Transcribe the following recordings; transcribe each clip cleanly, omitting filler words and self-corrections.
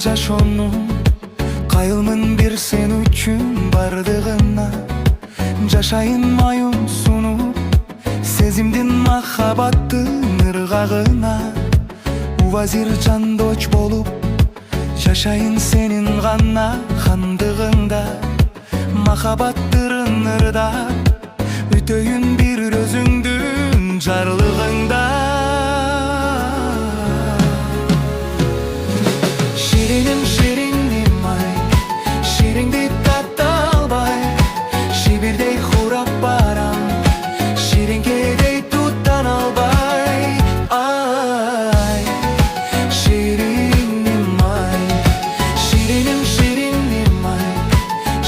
жашоонун кайылмын бир сен үчүн бардыгына. Жашайын майын сунуп сезимдин махабаттын ыргагына. Увазир жандоч болуп жашайын сенин гана хандыгыңда. Махабаттырын ырдап өтөйүн бир өзүңдүн жарлыгыңда. Şirinim şirinim ay, şiringdi tatta albay. Şibirdey hurap baram, şiringedey tuttan albay. Ay, şirinim ay, şirinim şirinim ay,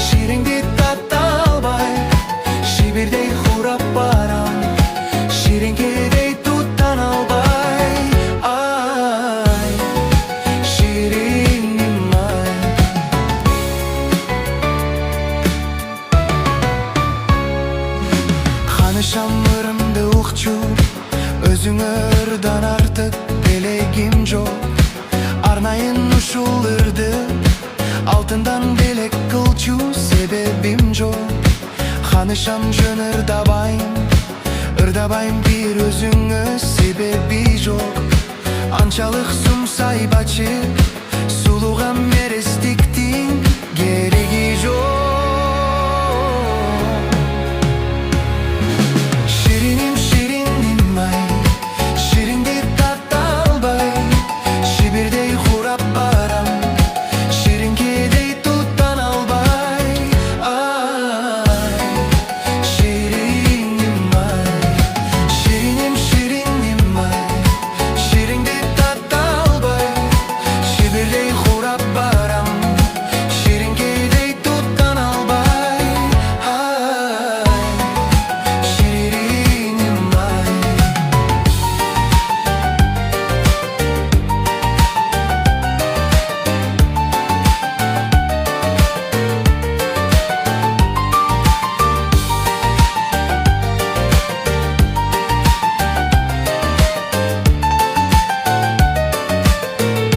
şiringdi tatta albay. Şibirdey hurap baram, şiringedey tuttan albay. Ay, şirinim ay. Kanışam ырымды укчу, өзүңө ырдан артык белегим жок. Арнайын ушул ырды алтындан белек кылчу себебим жок. Канышам жөн ырдабайм бир өзүңө себеби жок. Анчалык сумсайбачы